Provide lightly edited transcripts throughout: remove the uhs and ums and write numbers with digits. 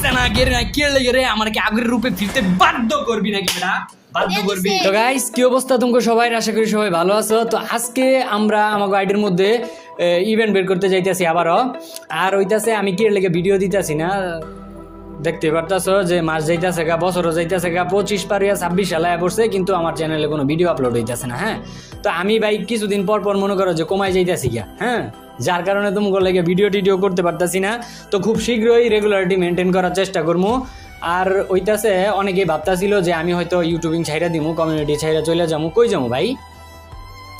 দিছে না গেরে না কে লাগে রে আমাকে আগের রূপে ফিরতে বাধ্য করবি নাকি বেটা বাধ্য করবি তো গাইস কি অবস্থা তোমরা সবাই আশা করি সবাই ভালো আছো তো আজকে আমরা আমাগো আইডির মধ্যে ইভেন্ট বের করতে যাইতাছি আবারো আর হইতাছে আমি কি লাগে ভিডিও দিতাছি না দেখতে পারতাছো যে মাস যাইতাছে গা বছরও যাইতাছে গা 25 পার 26 সালে পড়ছে কিন্তু আমার চ্যানেলে কোনো ভিডিও আপলোড হইতাছে না হ্যাঁ তো আমি ভাই কিছুদিন পর পর মনে করো যে কমাই যাইতাছি গা হ্যাঁ যার কারণে তোমাকে লাগে ভিডিও টিডিও করতে পারতাছি না তো খুব শীঘ্রই রেগুলারিটি মেনটেন করার চেষ্টা করবো আর ওইটাছে অনেকেই ভাবতাছিল যে আমি হয়তো ইউটিউবিং ছাইরা দিমু কমিউনিটি ছাইরা চলে যাবো কই যাবো ভাই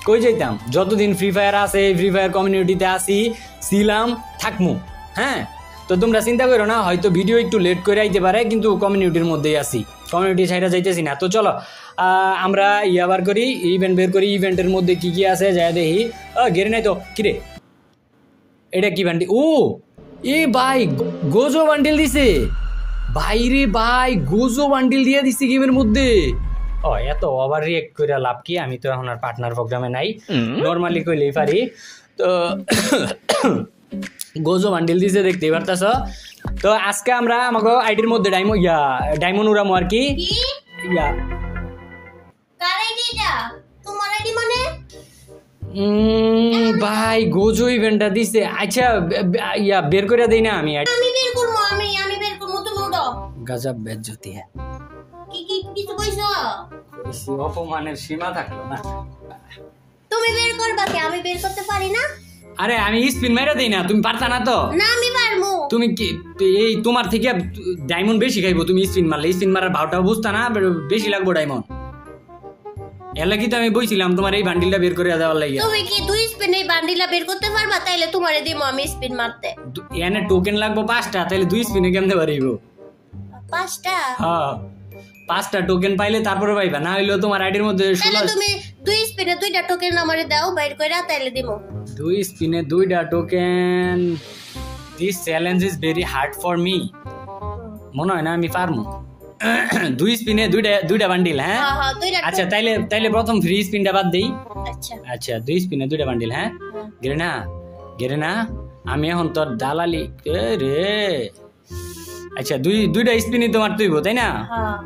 কই যাইতাম যতদিন ফ্রি ফায়ার আছে ফ্রি ফায়ার কমিউনিটিতে আসি ছিলাম থাকমু হ্যাঁ তো তোমরা চিন্তা করো না হয়তো ভিডিও একটু লেট করে আইতে পারে কিন্তু কমিউনিটির মধ্যেই আসি কমিউনিটি ছাইরা যাইতেছি না তো চলো আমরা বার করি ইভেন্ট বের করি ইভেন্টের মধ্যে কি কি আছে যাই দেখি গেরে নাই তো কিরে এটা কি বান্ডিল ও এ ভাই গোজো বান্ডিল দিছে ভাই রে ভাই গোজো বান্ডিল দিয়ে দিছে গেমের মধ্যে ও এত ওভার রিয়েক্ট করে লাভ কি আমি তো এখন আর পার্টনার প্রোগ্রামে নাই নর্মালি কইলেই পারি তো গোজো বান্ডিল দিছে দেখতেই পারতাছ তো আজকে আমরা আমাকে আইডির মধ্যে ডায়মন্ড উড়ামো আর কি ভাই গোজো ইভেন্টটা দিছে আচ্ছা বের করে দেই না আমি বের করবো আমি বের করবো তুমি উঠো গজব বেজ্জতি হ্যাঁ কি কিছু কইছো বেশি অপমানের সীমা থাকলো না তুমি বের করবা কি আমি বের করতে পারি না আরে আমি স্পিন মাইরা দেই না তুমি পারতা না তো না আমি পারবো তুমি কি এই তোমার থেকে ডায়মন্ড বেশি খাইবো তুমি স্পিন মারলে স্পিন মারার ভাওটাও বুঝতা না বেশি লাগবো ডায়মন্ড এর লাগি তো আমি বইছিলাম তোমার এই বান্ডিলটা বের করে দেওয়ার লাগি তুমি কি দুই স্পিন এই বান্ডিলটা বের করতে পারবা তাইলে তোমারে দিমু আমি স্পিন মারতে এনে টোকেন লাগবো 5টা তাইলে দুই স্পিনে কেমনে পারিবো 5টা হ্যাঁ 5টা টোকেন পাইলে তারপরে পাইবা না হইলো তোমার আইডির মধ্যে তাহলে তুমি দুই স্পিনে দুইটা টোকেন আমারে দাও বাইর কইরা তাইলে দিমু দুই স্পিনে দুইটা token this challenge is very hard for me মনে হয় না আমি পারমু দুই স্পিনে দুইটা বান্ডিল হ্যাঁ আচ্ছা তাইলে প্রথম ফ্রি স্পিনটা বাদ দেই আচ্ছা দুই স্পিনে দুইটা বান্ডিল হ্যাঁ গেরে না আমি এখন তোর দালালি রে আচ্ছা দুইটা স্পিনই তোমার তুইব তাই না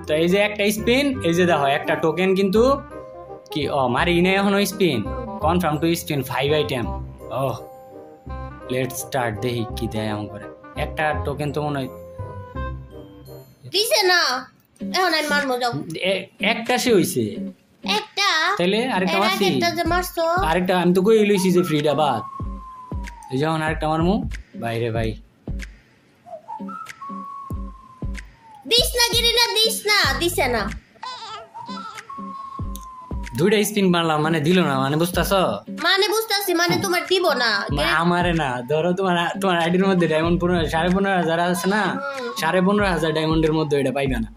তো এই যে একটা স্পিন এই যে দেখো একটা টোকেন কিন্তু কি মারি না এখনো spin confirm two spin 5 item let's start দেখি কি দেয় এমন করে একটা টোকেন তো মনে হয় দিছে না এখন আমি মারমু যাও একটা সে হইছে একটা তাইলে আরেকটা মারছি একটা যে মারছো আরেকটা আমি তো কই লইছি যে ফ্রিটা বাদ এই যখন আরেকটা মারমু বাইরে ভাই দিস না গিরিনা দিস না দিছে না দুইটা স্পিন মারলাম মানে দিল না মানে বুঝতাছ মানে বুঝতাছি মানে তোমার দিব না আমারে না ধরো তোমার আইডির মধ্যে ডায়মন্ড 15,500 আছে না 15,500 ডায়মন্ডের মধ্যে এটা পাইবা না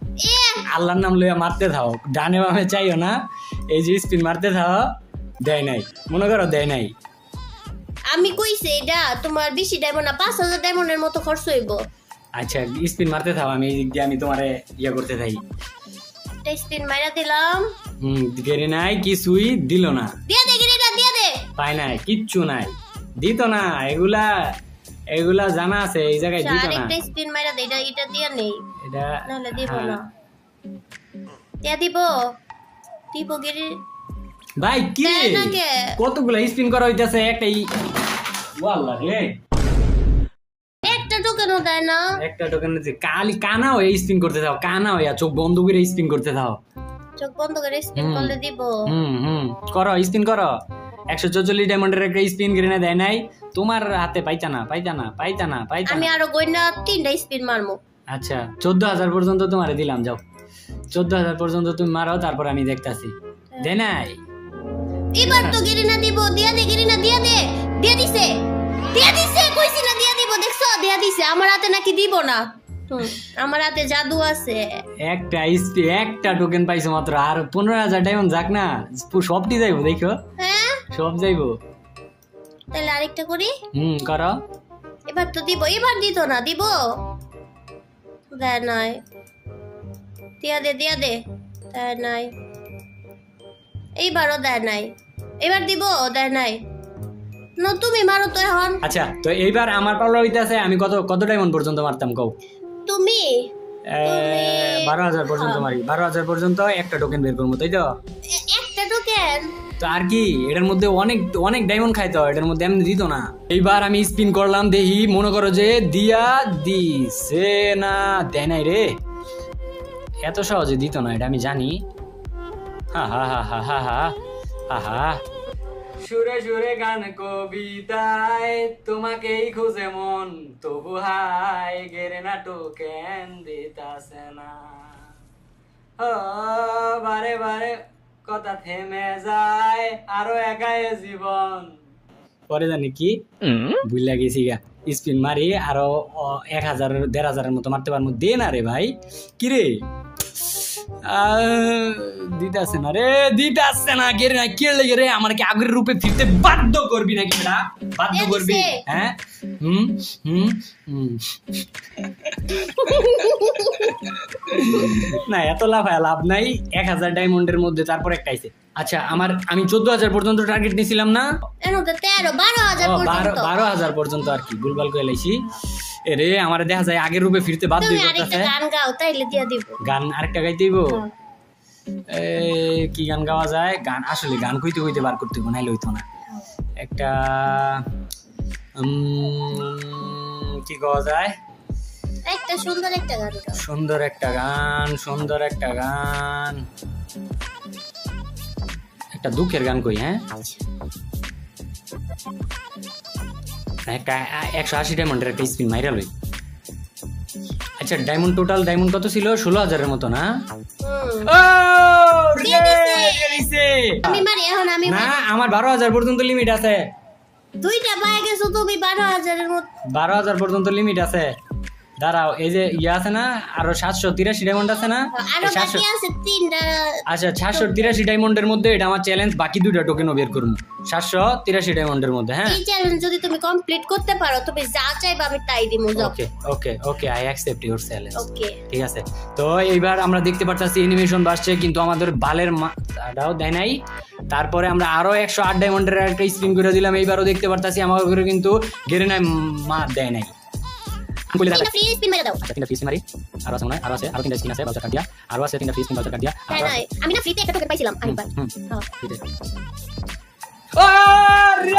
আল্লাহর নাম লইয়া মারতে থাও ডানে বামে চাইও না এই যে স্পিন মারতে থাও দেয় নাই মনে করো দেয় নাই আমি কইছি এটা তোমার বেশি ডায়মন্ড না 5,000 ডায়মন্ডের মতো খরচ হইব আচ্ছা স্পিন মারতে থাও আমি এই দিক দিয়ে আমি তোমারে করতে থাকি স্পিন মাইরা দিলাম গেরে নাই কিছুই দিল না দিয়ে দে গিরিনা দিয়ে দে পাই নাই কিচ্ছু নাই দিত না এগুলা জানা আছে এই জায়গায় দিত না আরেকটা স্পিন মাইরা দে এটা দিয়ে নেই এটা নাহলে দিব না দিয়ে দিব গিরি ভাই কি কতগুলা স্পিন করা হইতাছে একটাই ওয়াল্লাহ রে একটা টোকেনও দেয় না একটা টোকেন কালি কানা হয়ে স্পিন করতে দাও কানা হয়ে চোখ বন্ধ করে স্পিন করতে দাও চোখ বন্ধ করে স্পিন করলে দিব করো স্পিন করো 144 ডায়মন্ডের একটা স্পিন গ্রেনে দেয় নাই তোমার হাতে পাইতা না আমি আরো গইনা 3টা স্পিন মারমু আচ্ছা 14,000 পর্যন্ত তোমারে দিলাম যাও 14,000 পর্যন্ত তুমি মারো তারপর আমি দেখতাছি দেয় নাই এবার তো গিরিনা দিব দিয়া দে গিরিনা দিয়া দিছে কইছি না দিয়া দিব দেখছো দিয়া দিছে আমার হাতে নাকি দিব না আমার হাতে জাদু আছে একটা টোকেন পাইছো মাত্র আর 15,000 ডায়মন্ড যাক না সবটি যাইবো দেখো হ্যাঁ সব যাইবো তাহলে আরেকটা করি করো এবার তো দিব এবার দিত না দিব দেয় নাই দিয়া দে দেয় নাই এইবারও দেয় নাই এবার দিব দেয় নাই না তুমি মারো তো এখন আচ্ছা তো এইবার আমার পাওলা হইতাছে আমি কত ডায়মন্ড পর্যন্ত মারতাম কও তুমি 12,000 পর্যন্ত মারি, 12,000 পর্যন্ত একটা টোকেন বের করবো, তাই তো? একটা টোকেন তো আর কি, এটার মধ্যে অনেক অনেক ডায়মন্ড খাইতো, এটার মধ্যে এমনি দিত না। এইবার আমি স্পিন করলাম, দেখি মনে করো যে দিয়া দিছে না, দেয় নাই রে, এত সহজে দিত না, এটা আমি জানি। হা হা হা হা হা হা হা হা। সুরে সুরে গান কবিতায় তোমাকেই খুঁজে মন, তবু হাই গেরে না টোকেন দিতাছে না। ও বারে বারে কথা থেমে যায়, আরো একাই জীবন। পরে জানি কি ভুলে গেছি গা, স্পিন মারি আরো 1,000 1,500 মতো মারতে পারবো। দে না রে ভাই, কি রে দিতাছে না রে, দিতাছে না, গেরে না, কে লেগে রে? আমার কি আগের রূপে ফিরতে বাধ্য করবি নাকি বেটা? বাধ্য করবি? হ্যাঁ হুম হুম হুম। না এত লাভ নাই, 1,000 ডায়মন্ডের মধ্যে তারপর একটা আইছে। আচ্ছা আমি 14,000 পর্যন্ত টার্গেট নিয়েছিলাম না? 12,000 পর্যন্ত আর কি, ভুলভাল করে লাইছি। এরে আমার দেখা যায় আগের রূপে ফিরতে বাধ্য করতেছে। গান আরেকটা গাইতে দিব? কি গান গাওয়া যায়? গান আসলে গান কইতে কইতে বার করতে হবে, নাইলে হইতো না। একটা কি গাওয়া যায়? একটা সুন্দর একটা গান, সুন্দর একটা গান, একটা দুঃখের গান কই। হ্যাঁ একটা 180 ডায়মন্ডের একটা স্পিন মাইরা লই। আচ্ছা টোটাল ডায়মন্ড কত ছিল? 16,000-এর মতো না? না আমার 12,000 পর্যন্ত লিমিট আছে। দুইটা পায়ে গেছো তুমি 12,000-এর মতো। 12,000 পর্যন্ত লিমিট আছে। দাঁড়াও, এই যে ইয়ে আছে না, আরো 783 ডায়মন্ড আছে না? আচ্ছা 783 ডায়মন্ডের মধ্যে এটা আমার চ্যালেঞ্জ, বাকি দুইটা টোকেনও বের করবো 783 ডায়মন্ডের মধ্যে। হ্যাঁ এই চ্যালেঞ্জ যদি তুমি কমপ্লিট করতে পারো, তুমি যা চাইবে আমি তাই দিমু। ওকে ওকে ওকে, আই অ্যাকসেপ্ট ইওর চ্যালেঞ্জ। ওকে ঠিক আছে। তো এইবার আমরা দেখতে পাচ্ছি অ্যানিমেশন বাসছে, কিন্তু আমাদের বালের মাটাও দেয় নাই। তারপরে আমরা আরো 108 ডায়মন্ডের একটা স্পিন করে দিলাম। এইবারও দেখতে পাচ্ছি আমাদের ঘরে কিন্তু গেরে নাই, মা দেয় নাই। তিনটা ফ্রি স্পিন মেরে দাও। আচ্ছা তিনটা ফ্রি স্পিন মারি, আরো আছে মনে হয়, আরো তিনটা স্পিন আছে, বাউচার কার্ড দিয়া, আরো আছে তিনটা ফ্রি স্পিন, বাউচার কার্ড দিয়া। আমি না ফ্রিতে একটা টোকেন পাইছিলাম আরেকবার। আরে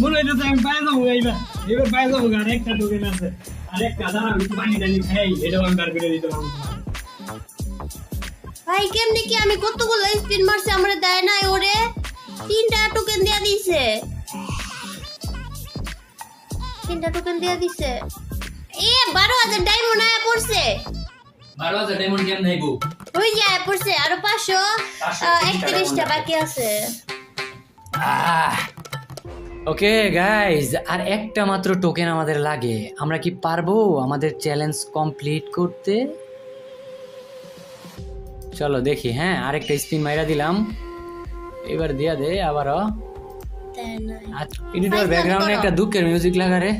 মনে হইছে আমি পাই যাবো, এবার পাই যাবো। আরেকটা টোকেন আছে, আরেকটা দাঁড়া, একটু পানি টানি খাই, এটা আমি বার করে দিতে পারবো। ভাই কেমনে কি আমি কতগুলো স্পিন মারছি, আমরা দেয় নাই ওরে, 3টা টোকেন দিয়া দিছে, 3টা টোকেন দিয়া দিছে। 12,000 ডায়মন্ড আয়া পড়ছে। 12,000 ডায়মন্ড কেমন নাইবো? ওই যে আয়া পড়ছে, আরো 531টা বাকি আছে। ওকে গাইজ, আর একটা মাত্র টোকেন আমাদের লাগে। আমরা কি পারবো আমাদের চ্যালেঞ্জ কমপ্লিট করতে? চলো দেখি। হ্যাঁ আরেকটা স্পিন মাইরা দিলাম, এবার দিয়া দে আবারও। এডিটর ব্যাকগ্রাউন্ডে একটা দুঃখের মিউজিক লাগা রে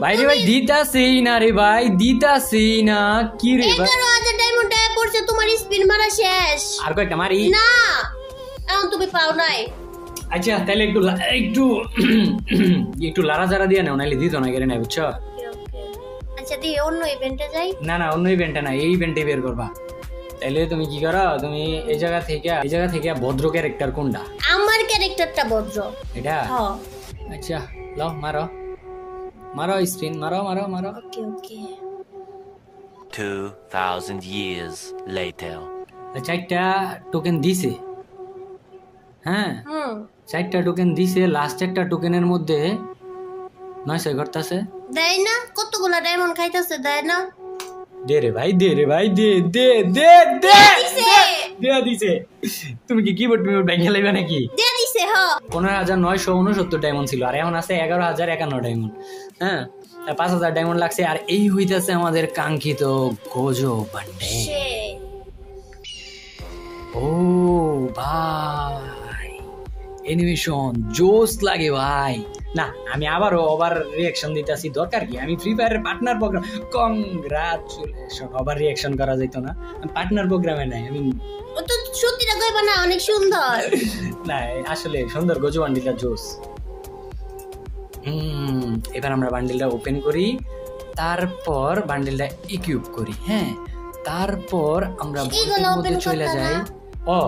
ভাই। রে ভাই দিতাছেই না রে ভাই, দিতাছেই না। কি রে ভাই 11,000 ডায়মন্ড আয়া পড়ছে, তোমার স্পিন মারা শেষ। আর কয়েকটা মারি না, এখন তুমি পাও নাই। আচ্ছা তাহলে একটু লারা জারা দিয়ে নাও, নাইলে দিত না, গেলে নাই, বুঝছো? আচ্ছা দি অন্য ইভেন্টে যাই। না না অন্য ইভেন্টে না, এই ইভেন্টে বের করবা। তাইলে তুমি কি করো, তুমি এই জায়গা থেকে ভদ্র ক্যারেক্টার কোনটা? আমার ক্যারেক্টারটা ভদ্র এটা। হ্যাঁ আচ্ছা লাও, মারো স্পিন, মারো। ওকে ওকে। 2000 years later. 4টা টোকেন দিছে। হ্যাঁ 4টা টোকেন দিছে, লাস্ট একটা টোকেনের মধ্যে 900 ঘটতাছে। দেয় না, কতগুলা ডায়মন্ড খাইতাছে, দেয় না। দে রে ভাই, দে দিছে। তুমি কি কিবোর্ড ব্যাংকে লাইবা নাকি? দে দিছে। হ্যাঁ 15,969 ডায়মন্ড ছিল, আর এখন আছে 11,051 ডায়মন্ড। হ্যাঁ 5,000 ডায়মন্ড লাগছে, আর এই হইতাছে আমাদের কাঙ্ক্ষিত গোজো বান্ডে। ও ভাই অ্যানিমেশন জোস লাগে ভাই। না আমি আবারও ওভার রিঅ্যাকশন দিতেছি, দরকার কি? আমি ফ্রি ফায়ারের partner program, congratulation. Over reaction করা যেত না, আমি পার্টনার প্রোগ্রামে নাই। আমি ও তো সত্যিটা কইবা না, অনেক সুন্দর। না আসলে সুন্দর গোজো বান্ডিটা জোস। এবার আমরা বান্ডিলটা ওপেন করি, তারপর বান্ডিলটা ইকুইপ করি। হ্যাঁ, তারপর আমরা এগুলো মধ্যে open চলে করতে যাই। না? ও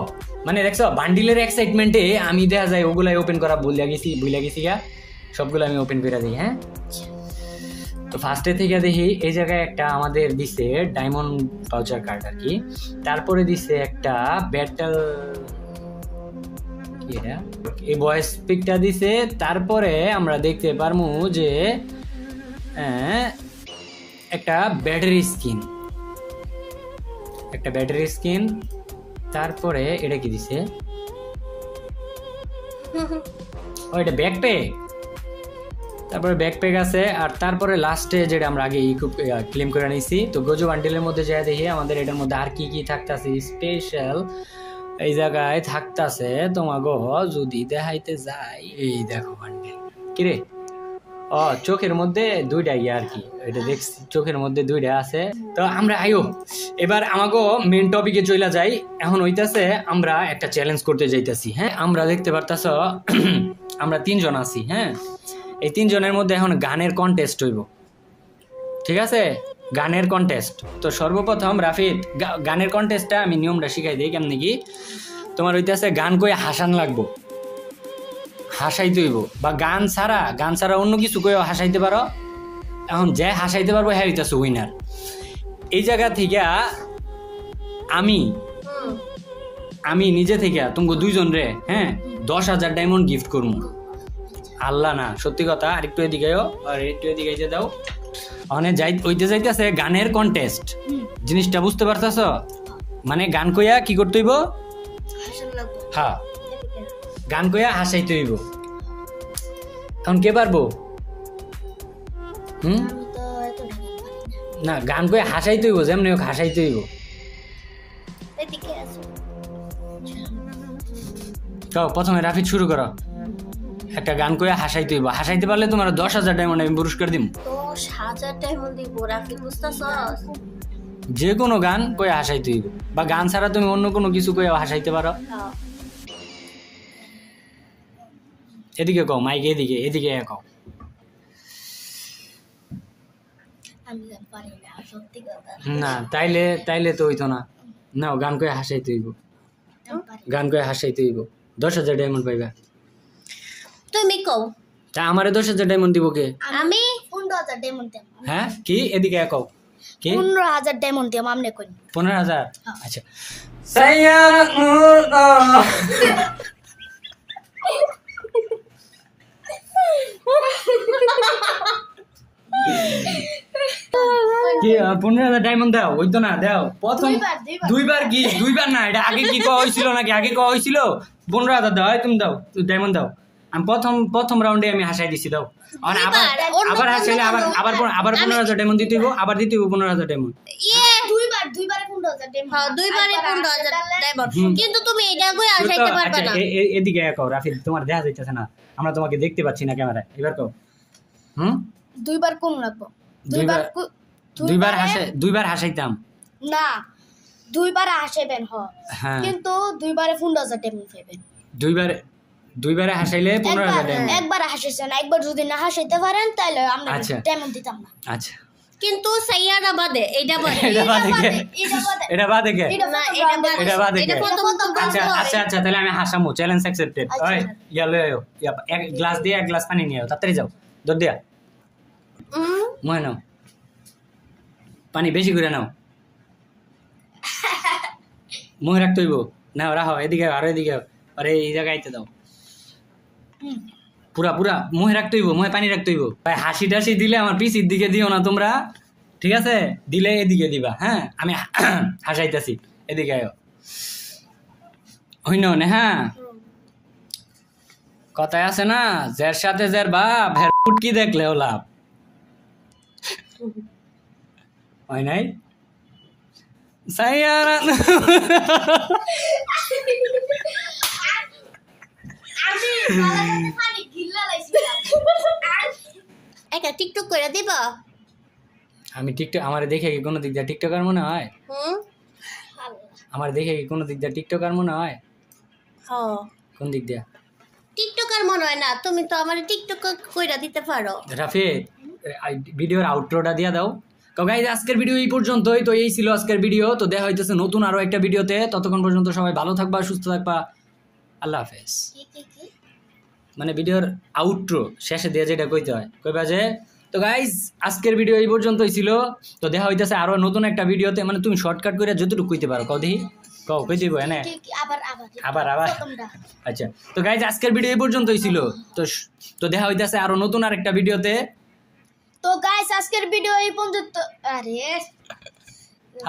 মানে দেখছো বান্ডিলের এক্সাইটমেন্টে আমি দেখা যায় ওগুলাই ওপেন করা ভুলে গেছি গা, সবগুলো আমি ওপেন করে দিই। হ্যাঁ, তো ফার্স্টে থেকে দেখি এই জায়গায় একটা আমাদের দিছে ডায়মন্ড ভাউচার কার্ড আর কি, তারপরে দিছে একটা ব্যাটল কি এটা, এই ভয়েস পিকটা দিছে। তারপরে আমরা দেখতে পারমু যে একটা ব্যাটারি স্কিন, তারপরে এটা কি দিছে, ও এটা ব্যাকপ্যাক, তারপরে ব্যাকপ্যাক আছে। আর তারপরে লাস্টে যেটা আমরা আগে ক্লেম করে নিয়েছি, তো গোজো বান্ডেলের মধ্যে যা দেখি আমাদের এটার মধ্যে আর কি কি থাকতেছে স্পেশাল এই জায়গায় থাকতেছে তোমাগো যদি দেখাইতে যাই। এই দেখো বান্ডেল কিরে, ও চোখের মধ্যে দুইটা আর কি, এটা দেখছি চোখের মধ্যে দুইটা আছে। তো আমরা আইও এবার আমাগো মেন টপিকে চলে যাই। এখন হইতাছে আমরা একটা চ্যালেঞ্জ করতে যাইতাছি। হ্যাঁ, আমরা দেখতে পারতাছ আমরা 3 জন আছি। হ্যাঁ, এই 3 জনের মধ্যে এখন গানের কন্টেস্ট হইব, ঠিক আছে? গানের কন্টেস্ট। তো সর্বপ্রথম রাফিদ গানের কন্টেস্টটা আমি নিয়মটা শিখাই দিই কেমনি কি। তোমার হইতাছে গান কই হাসান লাগবো, হাসাইতে হইব, বা গান ছাড়া অন্য কিছু কইও হাসাইতে পারো। এখন যে হাসাইতে পারবো হ্যাঁ হইতাছে উইনার। এই জায়গা থেকে আমি নিজে থেকে তোমাকে 2 জন রে 10,000 ডায়মন্ড গিফট করবো। আল্লাহ না, সত্যি কথা। আরেকটু এদিকেও, আর একটু এদিকে দাও। ওখানে যাইতেছে গানের কন্টেস্ট। জিনিসটা বুঝতে পারতাছ? মানে গান কইয়া কি করতে হইব? হ্যাঁ, গান কইয়া হাসাইতে হইব। এখন কে পারবো? না, গান কইয়া হাসাইতে হইব, যেমনি হোক হাসাইতে হইব। প্রথমে রাফিদ শুরু করো। একটা গান কইয়া হাসাইতে হইব, হাসাইতে পারলে তোমার 10,000 ডায়মন্ড আমি পুরস্কার দিব। 10,000 ডায়মন্ড দিব রাফিদ, বুঝতাছস? যে কোনো গান কইয়া হাসাইতে হইব, বা গান ছাড়া তুমি অন্য কোনো কিছু কইয়া হাসাইতে পারো। এদিকে কও, মাইক এদিকে কও। আমি গান পারি না, সত্যি কথা। না, তাইলে তো হইতো না। নাও, গান কইয়া হাসাইতে হইব, গান কইয়া হাসাইতে হইব। 10,000 ডায়মন্ড পাইবা। তুমি কও। তা আমারে 10,000 ডায়মন্ড দিব কে? আমি 15,000 ডায়মন্ড দেব। হ্যাঁ, কি এদিকে কও। কি 15,000 ডায়মন্ড দেব আমনে কই? 15,000। আচ্ছা, সাইয়ারা কি 15,000 ডায়মন্ড দাও, হইতো না? দাও প্রথম দুইবার না, এটা আগে কি কওয়া হয়েছিল নাকি? আগে কওয়া হয়েছিল 15,000 দাও। তুমি দাও ডায়মন্ড দাও। আমি প্রথম রাউন্ডে আমি হাসাই দিছি, দাও। আবার হাসাইলে আবার 15,000 ডায়মন্ড দিতে হইব, আবার দিতে হইব 15,000 ডায়মন্ড। দুইবারে 15,000 ডায়মন্ড। হ্যাঁ, দুইবারে 15,000 ডায়মন্ড। কিন্তু তুমি এটা কই হাসাইতে পারবে না। এদিকে কও রাফিদ, তোমার দেখা যাইতেছে না, আমরা তোমাকে দেখতে পাচ্ছি না ক্যামেরায়। এবার কও। দুইবার কোন লাগবো? দুইবার হাসাইতাম না, দুইবার হাসাইবেন। হ্যাঁ, কিন্তু দুইবারে 15,000 ডায়মন্ড পাইবেন। দুইবারে হাসাইলে 15,000 ডায়মন্ড। একবার হাসাইছেন, একবার যদি না হাসাইতে পারেন তাহলে আমরা ডায়মন্ড দিতাম না। আচ্ছা, কিন্তু সাইয়ারা বাদে এটা বাদে আচ্ছা, তাহলে আমি হাসামু। Challenge accepted. ওই ইয়ালো এক গ্লাস দিয়ে এক গ্লাস পানি নিয়ে তাড়াতাড়ি যাও, দৌড় দিয়া। মনে নাও, পানি বেশি করে নাও, মুখে রাখতে হইব। নাও, রাখো। এদিকে আরো এদিকে, আরে এই জায়গায় আইতে দাও। পুরা মুখে রাখতে হইব, মুখে পানি রাখতে হইব। ভাই হাসি টাসি দিলে আমার পিছির দিকে দিও না তোমরা, ঠিক আছে? দিলে এদিকে দিবা। হ্যাঁ, আমি হাসাইতেছি, এদিকে আয়ো। হইন না? হ্যাঁ, কথায় আছে না, যার সাথে যার বাপ ফুটকি দেখলে ও লাভ হয় নাই। সাইয়ারা একটা টিকটক করে দিবা? আমি টিকটক, আমার দেখে কি কোনো দিক দিয়ে টিকটকার মনে হয়? আমার দেখে কি কোনো দিক দিয়ে টিকটকার মনে হয়? কোন দিক দিয়ে? টিকটকার তোমার মনে হয় না, তুমি তো আমার টিকটক কইরা দিতে পারো। রাফি ভিডিওর আউটরোটা দিয়ে দাও। তো গাইজ আজকের ভিডিও এই পর্যন্তই। তো এই ছিল আজকের ভিডিও। তো দেখা হইতেছে নতুন আরো একটা ভিডিওতে। ততক্ষণ পর্যন্ত সবাই ভালো থাকবা, সুস্থ থাকবা। আল্লাহ হাফেজ। কি মানে ভিডিওর আউটরো শেষে দিয়ে যেটা কইতে হয় কইবা যে। তো গাইজ আজকের ভিডিও এই পর্যন্তই ছিল। তো দেখা হইতেছে আরো নতুন একটা ভিডিওতে। মানে তুমি শর্টকাট করে যতটুকু কইতে পারো কও দেখি, কও কই দিব এনে আবার আবার আচ্ছা। তো গাইজ আজকের ভিডিও এই পর্যন্তই ছিল। তো দেখা হইতেছে আরো নতুন আরেকটা ভিডিওতে। তো গাইস আজকের ভিডিও এই পর্যন্ত। আরে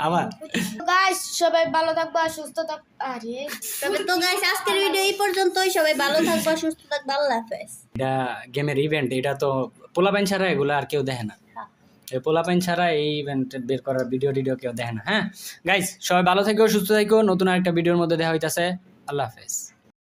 আবার গাইস সবাই ভালো থাকবা, সুস্থ থাকবা। আরে তো গাইস আজকের ভিডিও এই পর্যন্তই। সবাই ভালো থাকবা, সুস্থ থাকবা। আল্লাহ হাফেজ। এটা গেমের ইভেন্ট, এটা তো পোলাপাইন ছাড়া এগুলো আর কেউ দেখে না। এই পোলাপাইন ছাড়া এই ইভেন্ট বের করার ভিডিও কেউ দেখে না। হ্যাঁ গাইস সবাই ভালো থেকো, সুস্থ থেকো। নতুন আরেকটা ভিডিওর মধ্যে দেখা হইতাছে। আল্লাহ হাফেজ।